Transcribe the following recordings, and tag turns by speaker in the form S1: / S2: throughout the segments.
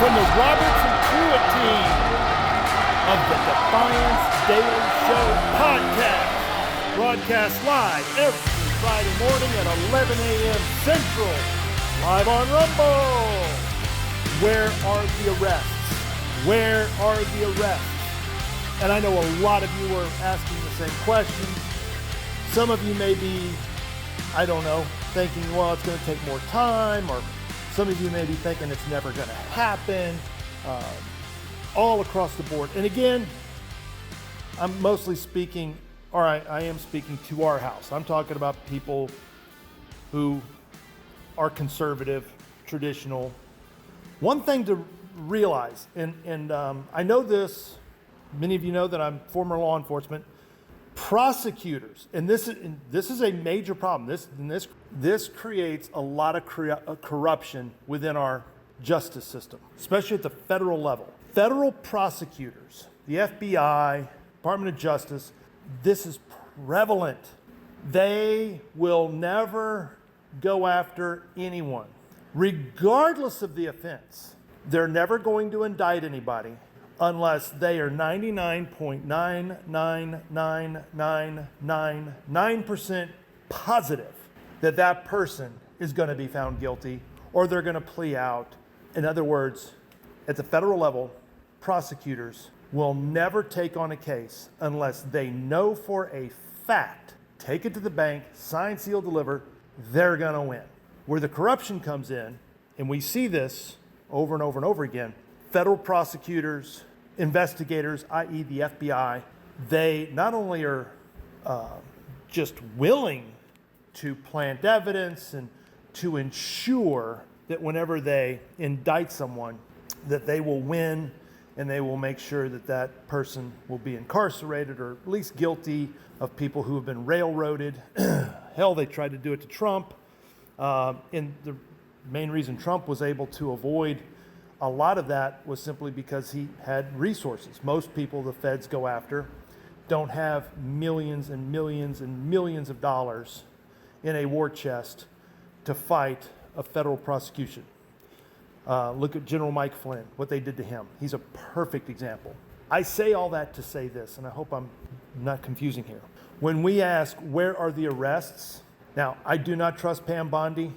S1: from the Roberts and Pruitt team of the Defiance Daily Show podcast, broadcast live every Friday morning at 11 a.m. Central, live on Rumble. Where are the arrests? Where are the arrests? And I know a lot of you are asking the same questions. Some of you may be, I don't know, thinking, well, it's going to take more time, or some of you may be thinking it's never going to happen, all across the board. And again, I'm mostly speaking, or I am speaking to our house. I'm talking about people who are conservative, traditional. One thing to realize, and I know this, many of you know that I'm former law enforcement, prosecutors, and this is a major problem. This creates a lot of corruption within our justice system, especially at the federal level. Federal prosecutors, the FBI, Department of Justice, this is prevalent. They will never go after anyone, regardless of the offense. They're never going to indict anybody unless they are 99.99999% positive that that person is going to be found guilty, or they're going to plea out. In other words, at the federal level, prosecutors will never take on a case unless they know for a fact, take it to the bank, sign, seal, deliver, they're going to win. Where the corruption comes in, and we see this over and over and over again, federal prosecutors, investigators, i.e. the FBI, they not only are just willing to plant evidence and to ensure that whenever they indict someone, that they will win, and they will make sure that that person will be incarcerated or at least guilty of people who have been railroaded. Hell, they tried to do it to Trump. And the main reason Trump was able to avoid a lot of that was simply because he had resources. Most people the feds go after don't have millions and millions and millions of dollars in a war chest to fight a federal prosecution. Look at General Mike Flynn, what they did to him. He's a perfect example. I say all that to say this, and I hope I'm not confusing here. When we ask, where are the arrests? Now, I do not trust Pam Bondi.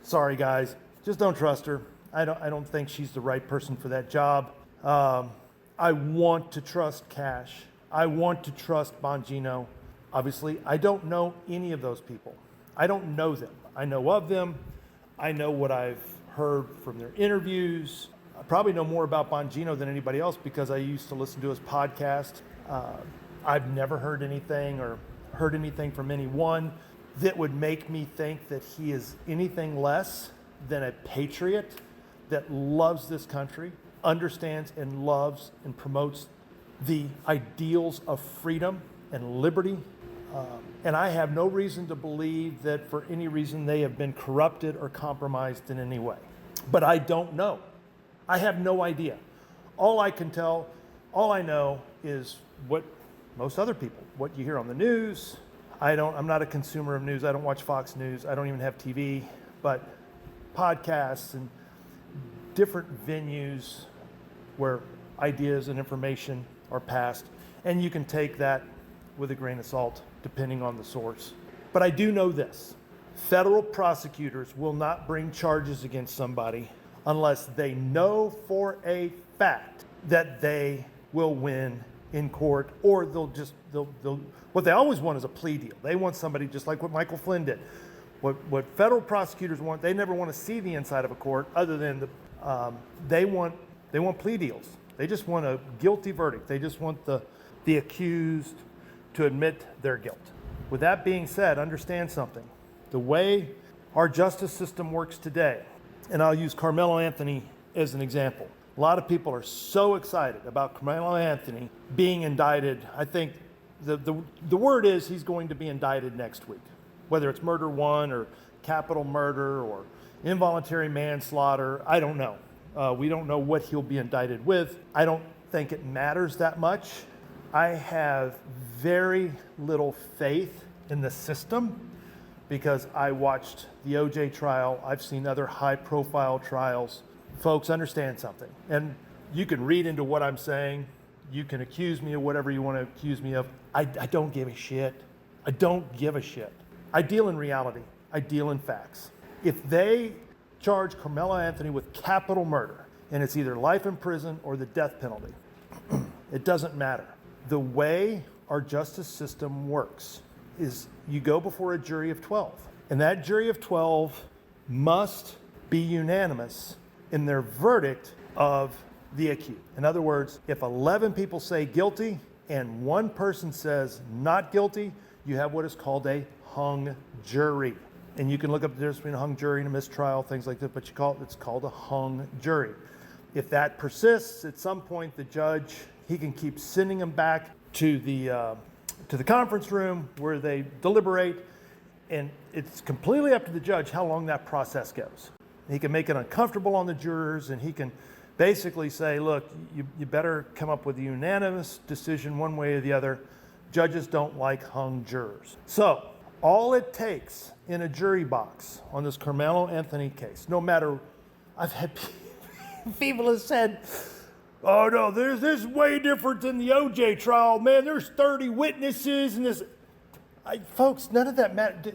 S1: Sorry guys, just don't trust her. I don't think she's the right person for that job. I want to trust Cash. I want to trust Bongino. Obviously, I don't know any of those people. I don't know them. I know of them. I know what I've heard from their interviews. I probably know more about Bongino than anybody else because I used to listen to his podcast. I've never heard anything or heard anything from anyone that would make me think that he is anything less than a patriot that loves this country, understands and loves and promotes the ideals of freedom and liberty. And I have no reason to believe that for any reason they have been corrupted or compromised in any way. But I don't know. I have no idea. All I know is what most other people, what you hear on the news. I'm not a consumer of news. I don't watch Fox News. I don't even have TV, but podcasts and different venues where ideas and information are passed. And you can take that with a grain of salt, depending on the source. But I do know this. Federal prosecutors will not bring charges against somebody unless they know for a fact that they will win in court, or they'll what they always want is a plea deal. They want somebody just like what Michael Flynn did. What federal prosecutors want, they never want to see the inside of a court other than they want plea deals. They just want a guilty verdict. They just want the accused to admit their guilt. With that being said, understand something. The way our justice system works today, and I'll use Carmelo Anthony as an example. A lot of people are so excited about Carmelo Anthony being indicted. I think the word is he's going to be indicted next week, whether it's murder one or capital murder or involuntary manslaughter. I don't know. We don't know what he'll be indicted with. I don't think it matters that much. I have very little faith in the system because I watched the OJ trial. I've seen other high-profile trials Folks, understand something. And you can read into what I'm saying. You can accuse me of whatever you want to accuse me of. I don't give a shit. I don't give a shit. I deal in reality. I deal in facts. If they charge Carmelo Anthony with capital murder, and it's either life in prison or the death penalty, it doesn't matter. The way our justice system works is you go before a jury of 12, and that jury of 12 must be unanimous in their verdict of the accused. In other words, if 11 people say guilty and one person says not guilty, you have what is called a hung jury. And you can look up the difference between a hung jury and a mistrial, things like that, but it's called a hung jury. If that persists, at some point the judge, he can keep sending them back to the conference room where they deliberate, and it's completely up to the judge how long that process goes. He can make it uncomfortable on the jurors, and he can basically say, look, you better come up with a unanimous decision one way or the other. Judges don't like hung jurors. So all it takes in a jury box on this Carmelo Anthony case, no matter, I've had people have said, oh no, this is way different than the OJ trial. Man, there's 30 witnesses and this. Folks, none of that matters.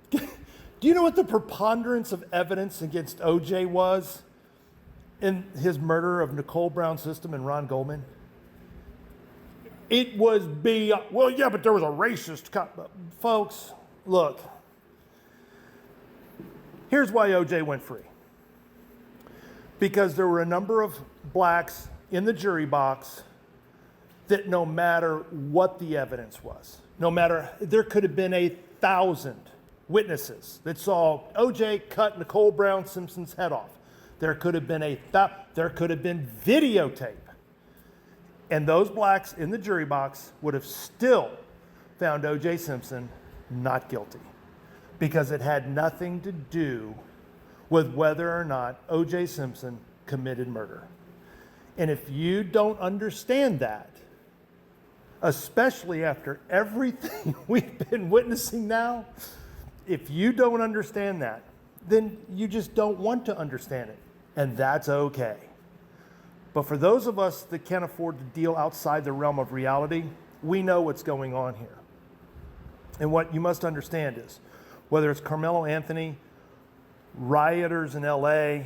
S1: Do you know what the preponderance of evidence against OJ was in his murder of Nicole Brown System and Ron Goldman? It was well, yeah, but there was a racist cop. Folks, look. Here's why OJ went free. Because there were a number of blacks in the jury box that no matter what the evidence was, there could have been 1,000 witnesses that saw OJ cut Nicole Brown Simpson's head off. There could have been videotape. And those blacks in the jury box would have still found OJ Simpson not guilty, because it had nothing to do with whether or not OJ Simpson committed murder. And if you don't understand that, especially after everything we've been witnessing now, if you don't understand that, then you just don't want to understand it. And that's okay. But for those of us that can't afford to deal outside the realm of reality, we know what's going on here. And what you must understand is, whether it's Carmelo Anthony, rioters in LA,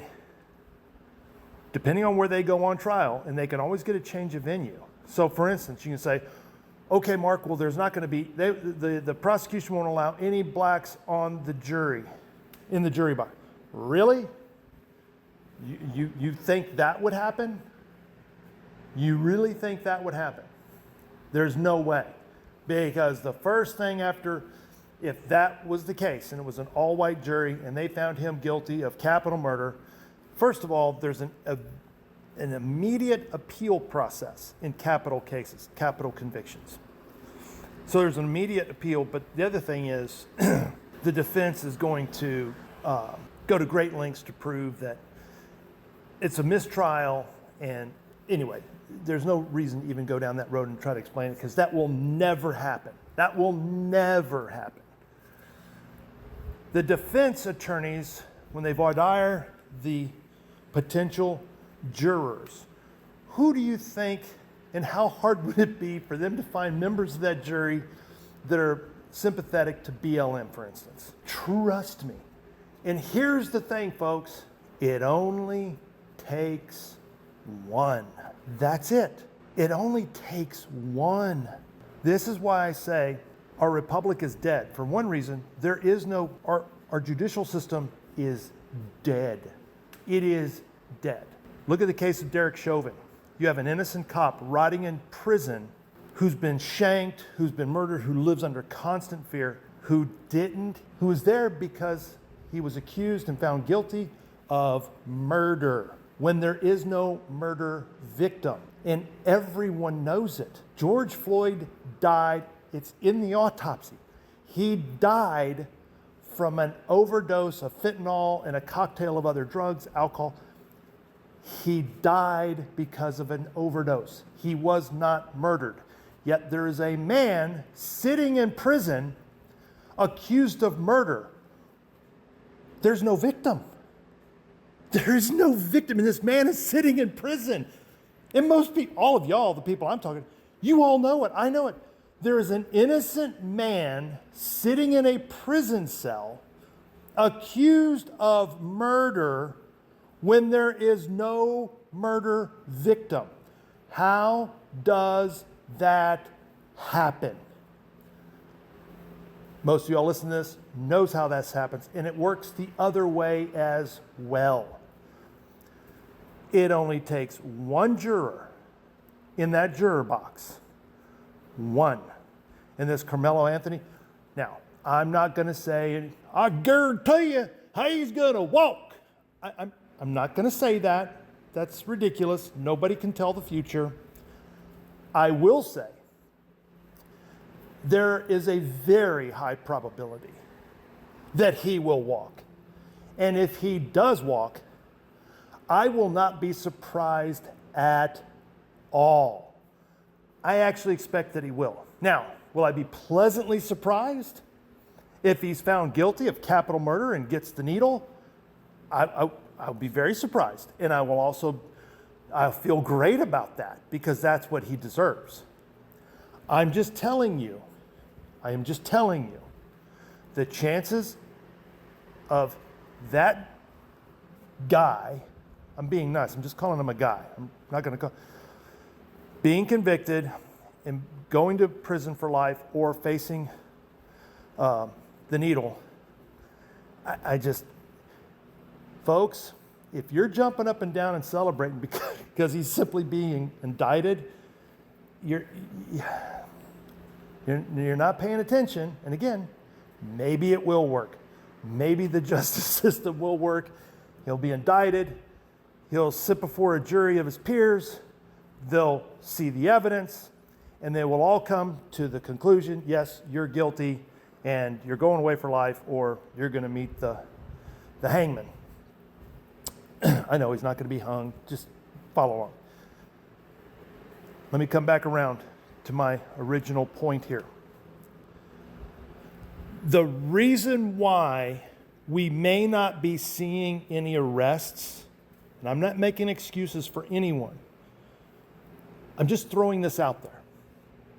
S1: depending on where they go on trial, and they can always get a change of venue. So for instance, you can say, okay, Mark, well, there's not going to be, the prosecution won't allow any blacks on the jury, in the jury box. Really? You think that would happen? You really think that would happen? There's no way. Because the first thing after, if that was the case, and it was an all-white jury, and they found him guilty of capital murder, first of all, there's an immediate appeal process in capital cases, capital convictions. So there's an immediate appeal, but the other thing is the defense is going to go to great lengths to prove that it's a mistrial, and anyway, there's no reason to even go down that road and try to explain it, because that will never happen. That will never happen. The defense attorneys, when they voir dire the potential jurors, who do you think, and how hard would it be for them to find members of that jury that are sympathetic to BLM, for instance? Trust me. And here's the thing, folks. It only takes one. That's it. It only takes one. This is why I say our republic is dead. For one reason, there is no, our judicial system is dead. It is dead. Look at the case of Derek Chauvin. You have an innocent cop rotting in prison who's been shanked, who's been murdered, who lives under constant fear, who was there because he was accused and found guilty of murder, when there is no murder victim. And everyone knows it. George Floyd died, it's in the autopsy. He died from an overdose of fentanyl and a cocktail of other drugs, alcohol. He died because of an overdose. He was not murdered. Yet there is a man sitting in prison accused of murder. There's no victim. There is no victim, and this man is sitting in prison. And most people, all of y'all, the people I'm talking, you all know it. I know it. There is an innocent man sitting in a prison cell accused of murder when there is no murder victim. How does that happen? Most of y'all listening to this knows how that happens, and it works the other way as well. It only takes one juror in that juror box. One. And this Carmelo Anthony. Now, I'm not going to say, I guarantee you he's going to walk. I'm not going to say that. That's ridiculous. Nobody can tell the future. I will say there is a very high probability that he will walk. And if he does walk, I will not be surprised at all. I actually expect that he will. Now, will I be pleasantly surprised if he's found guilty of capital murder and gets the needle? I'll be very surprised. And I'll feel great about that because that's what he deserves. I am just telling you, the chances of that guy, I'm being nice, I'm just calling him a guy. I'm not going to call, being convicted and going to prison for life or facing the needle. Folks, if you're jumping up and down and celebrating because he's simply being indicted, you're not paying attention. And again, maybe it will work. Maybe the justice system will work. He'll be indicted. He'll sit before a jury of his peers. They'll see the evidence, and they will all come to the conclusion, yes, you're guilty, and you're going away for life, or you're going to meet the hangman. I know he's not going to be hung. Just follow along. Let me come back around to my original point here. The reason why we may not be seeing any arrests, and I'm not making excuses for anyone, I'm just throwing this out there.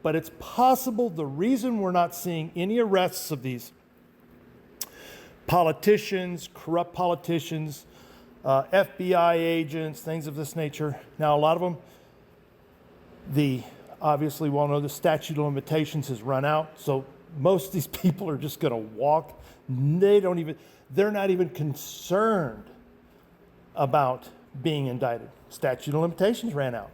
S1: But it's possible the reason we're not seeing any arrests of these politicians, corrupt politicians, FBI agents, things of this nature. Now, a lot of them, obviously we all know the statute of limitations has run out, so most of these people are just going to walk. They're not even concerned about being indicted. Statute of limitations ran out.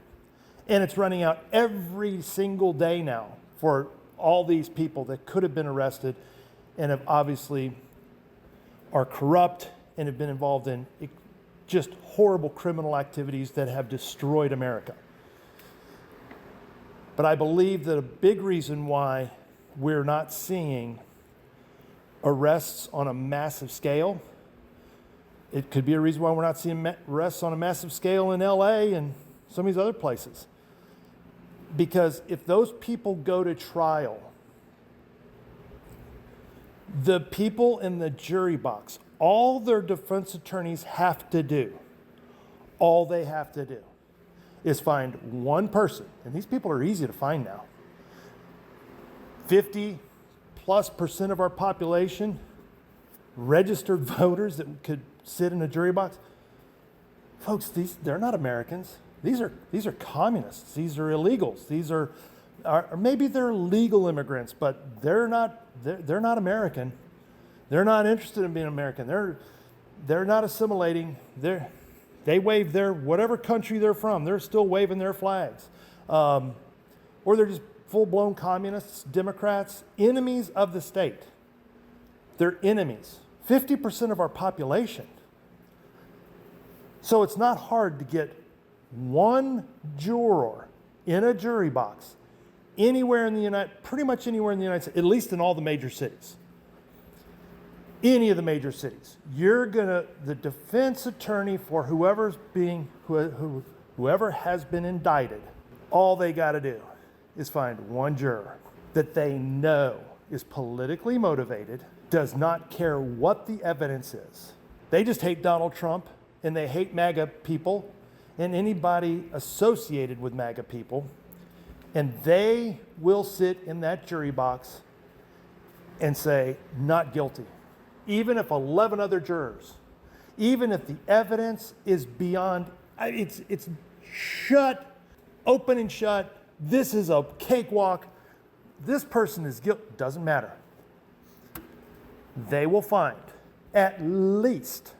S1: And it's running out every single day now for all these people that could have been arrested and have obviously are corrupt and have been involved in just horrible criminal activities that have destroyed America. But I believe that a big reason why we're not seeing arrests on a massive scale, it could be a reason why we're not seeing arrests on a massive scale in LA and some of these other places. Because if those people go to trial, the people in the jury box, all their defense attorneys have to do, all they have to do is find one person, and these people are easy to find now. 50+% of our population, registered voters that could sit in a jury box. Folks, they're not Americans. These are communists. These are illegals. These are or maybe they're legal immigrants, but they're not American. They're not interested in being American. They're not assimilating. They wave their whatever country they're from. They're still waving their flags, or they're just full-blown communists, Democrats, enemies of the state. They're enemies. 50% of our population. So it's not hard to get one juror in a jury box anywhere in pretty much anywhere in the United States, at least in all the major cities. Any of the major cities. The defense attorney for whoever has been indicted, all they got to do is find one juror that they know is politically motivated, does not care what the evidence is. They just hate Donald Trump and they hate MAGA people and anybody associated with MAGA people, and they will sit in that jury box and say, not guilty. Even if 11 other jurors, even if the evidence is beyond, it's shut, open and shut, this is a cakewalk, this person is guilty, doesn't matter. They will find at least,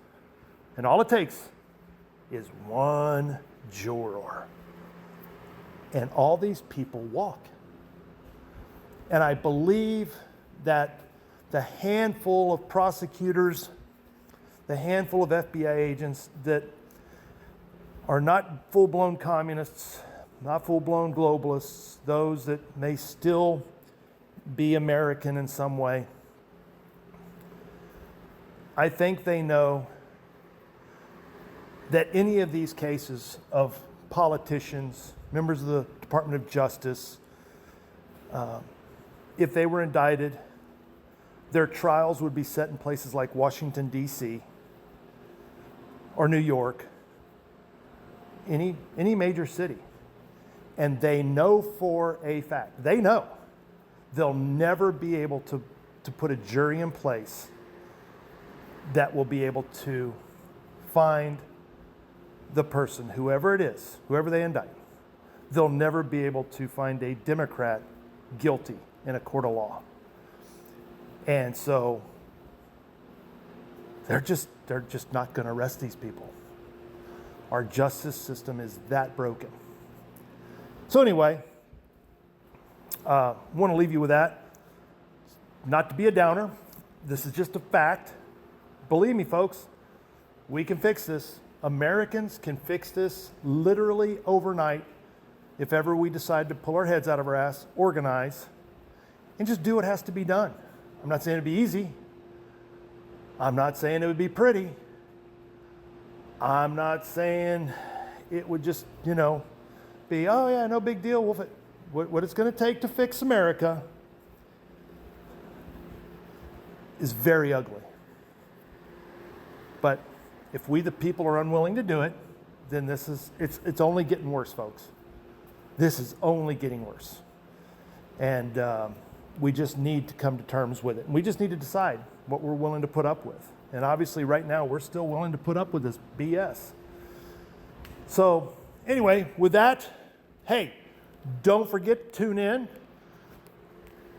S1: and all it takes is one juror. And all these people walk. And I believe that the handful of prosecutors, the handful of FBI agents that are not full-blown communists, not full-blown globalists, those that may still be American in some way, I think they know that any of these cases of politicians, members of the Department of Justice, if they were indicted, their trials would be set in places like Washington, D.C., or New York, any major city. And they know for a fact, they know they'll never be able to put a jury in place that will be able to find the person, whoever it is, whoever they indict. They'll never be able to find a Democrat guilty in a court of law. And so they're just not going to arrest these people. Our justice system is that broken. So anyway, I want to leave you with that. Not to be a downer. This is just a fact. Believe me, folks, we can fix this. Americans can fix this literally overnight if ever we decide to pull our heads out of our ass, organize, and just do what has to be done. I'm not saying it'd be easy. I'm not saying it would be pretty. I'm not saying it would just, be, oh yeah, no big deal. What it's going to take to fix America is very ugly. But if we, the people, are unwilling to do it, then it's only getting worse, folks. This is only getting worse. And we just need to come to terms with it. And we just need to decide what we're willing to put up with. And obviously right now we're still willing to put up with this BS. So anyway, with that, hey, don't forget to tune in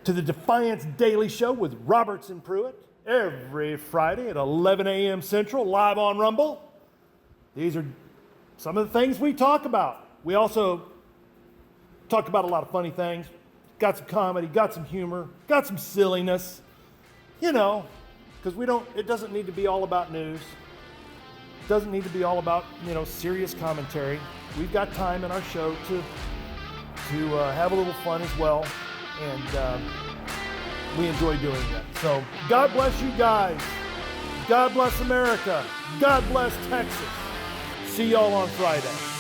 S1: to the Defiance Daily Show with Roberts and Pruitt every Friday at 11 a.m. Central, live on Rumble. These are some of the things we talk about. We also talk about a lot of funny things. Got some comedy, got some humor, got some silliness, because it doesn't need to be all about news. It doesn't need to be all about, serious commentary. We've got time in our show to have a little fun as well, and we enjoy doing that. So God bless you guys. God bless America. God bless Texas. See y'all on Friday.